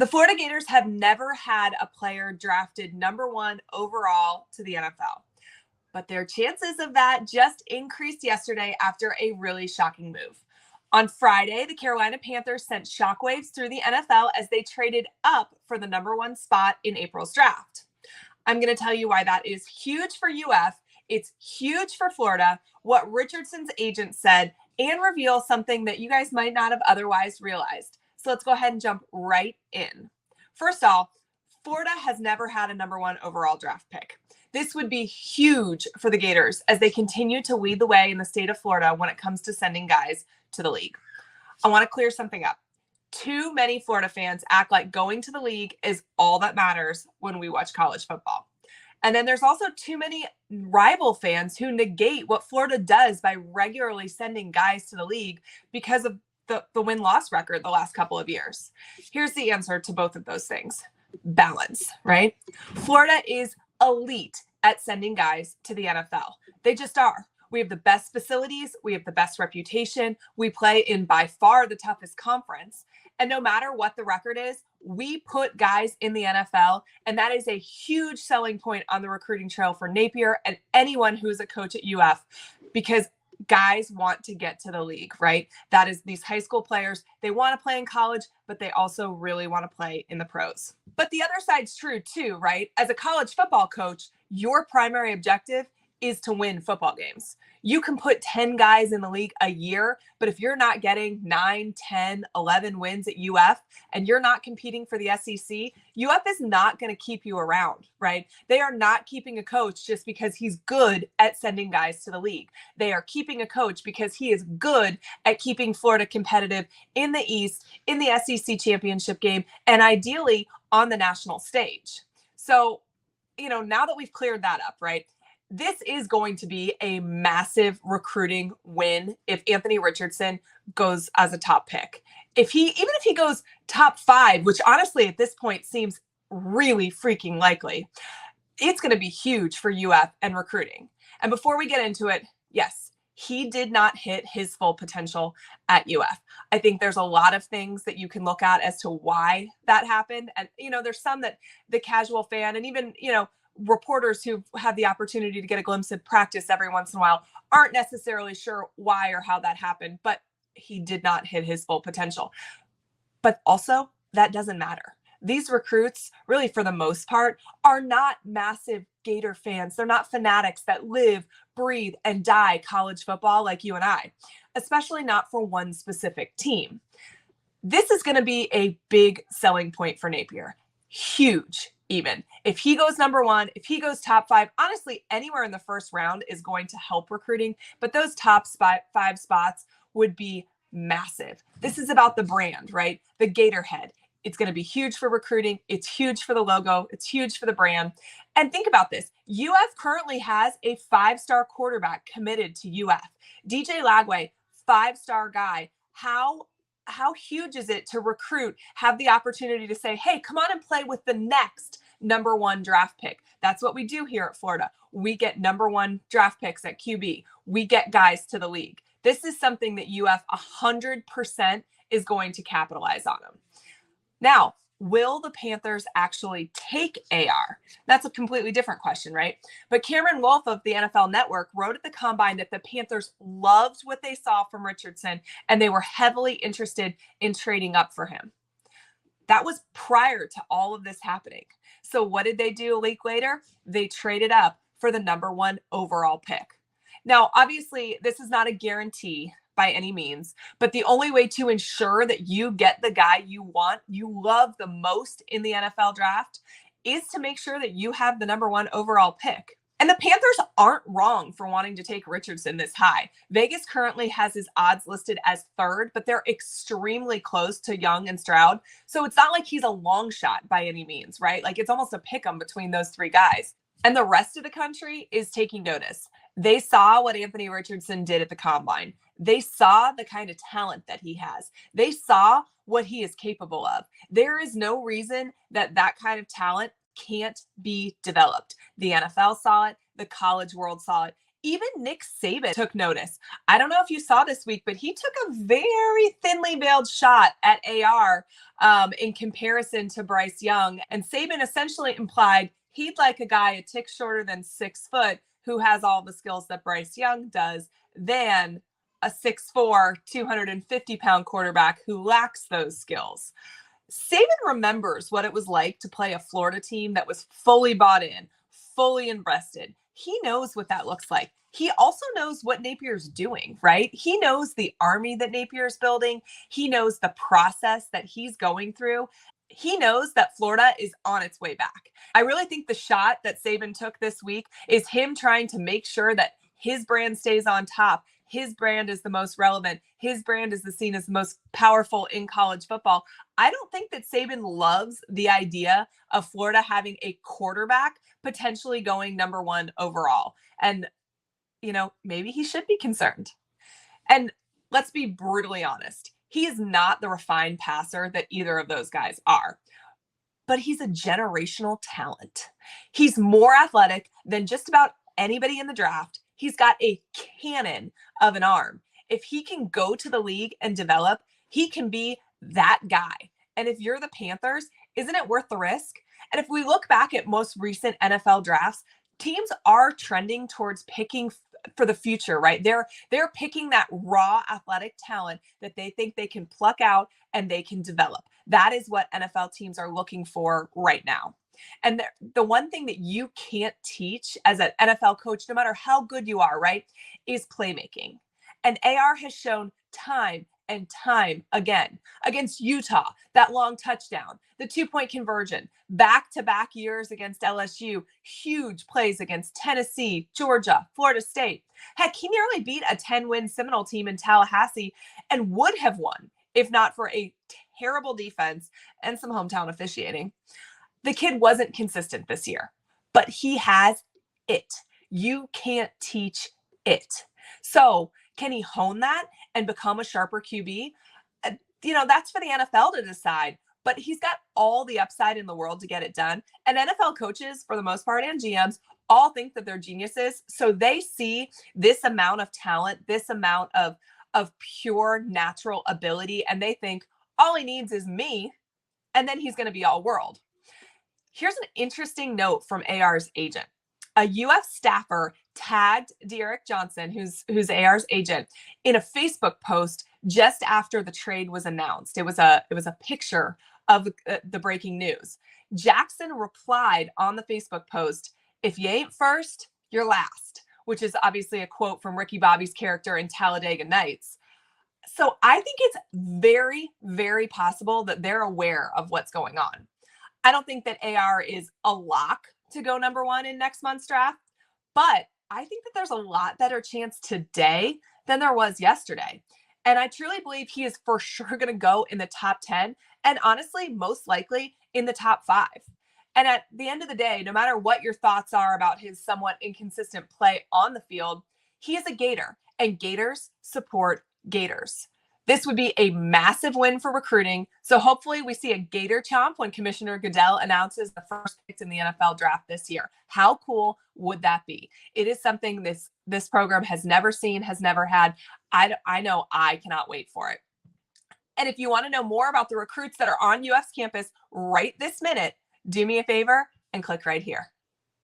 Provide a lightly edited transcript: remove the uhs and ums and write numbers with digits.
The Florida Gators have never had a player drafted number 1 overall to the NFL, but their chances of that just increased yesterday after a really shocking move. On Friday, the Carolina Panthers sent shockwaves through the NFL as they traded up for the number 1 spot in April's draft. I'm going to tell you why that is huge for UF. It's huge for Florida, what Richardson's agent said, and reveal something that you guys might not have otherwise realized. So let's go ahead and jump right in. First off, Florida has never had a number 1 overall draft pick. This would be huge for the Gators as they continue to lead the way in the state of Florida when it comes to sending guys to the league. I want to clear something up. Too many Florida fans act like going to the league is all that matters when we watch college football. And then there's also too many rival fans who negate what Florida does by regularly sending guys to the league because of the win-loss record the last couple of years. Here's the answer to both of those things. Balance, right? Florida is elite at sending guys to the NFL. They just are. We have the best facilities. We have the best reputation. We play in by far the toughest conference. And no matter what the record is, we put guys in the NFL. And that is a huge selling point on the recruiting trail for Napier and anyone who's a coach at UF, because guys want to get to the league, right? That is these high school players. They want to play in college, but they also really want to play in the pros. But the other side's true too, right? As a college football coach, your primary objective is to win football games. You can put 10 guys in the league a year, but if you're not getting 9, 10, 11 wins at UF and you're not competing for the SEC, UF is not going to keep you around, right? They are not keeping a coach just because he's good at sending guys to the league. They are keeping a coach because he is good at keeping Florida competitive in the East, in the SEC championship game, and ideally on the national stage. So, now that we've cleared that up, right? This is going to be a massive recruiting win if Anthony Richardson goes as a top pick. Even if he goes top 5, which honestly at this point seems really freaking likely, it's going to be huge for UF and recruiting. And before we get into it, yes, he did not hit his full potential at UF. I think there's a lot of things that you can look at as to why that happened. And, there's some that the casual fan and even, reporters who have the opportunity to get a glimpse of practice every once in a while aren't necessarily sure why or how that happened, but he did not hit his full potential. But also, that doesn't matter. These recruits, really for the most part, are not massive Gator fans. They're not fanatics that live, breathe, and die college football like you and I, especially not for one specific team. This is going to be a big selling point for Napier. Huge. Even if he goes number 1, if he goes top 5, honestly, anywhere in the first round is going to help recruiting, but those top 5 spots would be massive. This is about the brand, right? The Gator head. It's going to be huge for recruiting. It's huge for the logo. It's huge for the brand. And think about this. UF currently has a 5-star quarterback committed to UF. DJ Lagway, 5-star guy. How huge is it to recruit, have the opportunity to say, hey, come on and play with the next number 1 draft pick. That's what we do here at Florida. We get number 1 draft picks at QB. We get guys to the league. This is something that UF 100% is going to capitalize on them. Now, will the Panthers actually take AR? That's a completely different question, right? But Cameron Wolf of the NFL Network wrote at the Combine that the Panthers loved what they saw from Richardson, and they were heavily interested in trading up for him. That was prior to all of this happening. So what did they do a week later? They traded up for the number 1 overall pick. Now, obviously, this is not a guarantee by any means, but the only way to ensure that you get the guy you love the most in the NFL draft is to make sure that you have the number 1 overall pick. And the Panthers aren't wrong for wanting to take Richardson this high. Vegas currently has his odds listed as 3rd, but they're extremely close to Young and Stroud. So it's not like he's a long shot by any means, right? Like it's almost a pick 'em between those 3 guys. And the rest of the country is taking notice. They saw what Anthony Richardson did at the Combine. They saw the kind of talent that he has. They saw what he is capable of. There is no reason that kind of talent can't be developed. The NFL saw it. The college world saw it. Even Nick Saban took notice. I don't know if you saw this week, but he took a very thinly veiled shot at AR in comparison to Bryce Young. And Saban essentially implied he'd like a guy a tick shorter than 6 foot who has all the skills that Bryce Young does than a 6'4", 250-pound quarterback who lacks those skills. Saban remembers what it was like to play a Florida team that was fully bought in, fully invested. He knows what that looks like. He also knows what Napier's doing, right? He knows the army that Napier's building. He knows the process that he's going through. He knows that Florida is on its way back. I really think the shot that Saban took this week is him trying to make sure that his brand stays on top. His brand is the most relevant. His brand is seen as the most powerful in college football. I don't think that Saban loves the idea of Florida having a quarterback potentially going number 1 overall. And, maybe he should be concerned. And let's be brutally honest. He is not the refined passer that either of those guys are. But he's a generational talent. He's more athletic than just about anybody in the draft. He's got a cannon of an arm. If he can go to the league and develop, he can be that guy. And if you're the Panthers, isn't it worth the risk? And if we look back at most recent NFL drafts, teams are trending towards picking for the future, right? They're picking that raw athletic talent that they think they can pluck out and they can develop. That is what NFL teams are looking for right now. And the one thing that you can't teach as an NFL coach, no matter how good you are, right, is playmaking. And AR has shown time and time again against Utah, that long touchdown, the 2-point conversion, back-to-back years against LSU, huge plays against Tennessee, Georgia, Florida State. Heck, he nearly beat a 10-win Seminole team in Tallahassee and would have won if not for a terrible defense and some hometown officiating. The kid wasn't consistent this year, but he has it. You can't teach it. So can he hone that and become a sharper QB? That's for the NFL to decide, but he's got all the upside in the world to get it done. And NFL coaches, for the most part, and GMs all think that they're geniuses. So they see this amount of talent, this amount of pure natural ability, and they think all he needs is me, and then he's going to be all world. Here's an interesting note from AR's agent. A UF staffer tagged Derek Johnson, who's AR's agent, in a Facebook post just after the trade was announced. It was a picture of the breaking news. Jackson replied on the Facebook post, "If you ain't first, you're last," which is obviously a quote from Ricky Bobby's character in Talladega Nights. So I think it's very, very possible that they're aware of what's going on. I don't think that AR is a lock to go number 1 in next month's draft, but I think that there's a lot better chance today than there was yesterday. And I truly believe he is for sure going to go in the top 10 and honestly, most likely in the top 5. And at the end of the day, no matter what your thoughts are about his somewhat inconsistent play on the field, he is a Gator and Gators support Gators. This would be a massive win for recruiting. So hopefully we see a Gator chomp when Commissioner Goodell announces the first picks in the NFL draft this year. How cool would that be? It is something this program has never seen, has never had. I know I cannot wait for it. And if you want to know more about the recruits that are on UF's campus right this minute, do me a favor and click right here.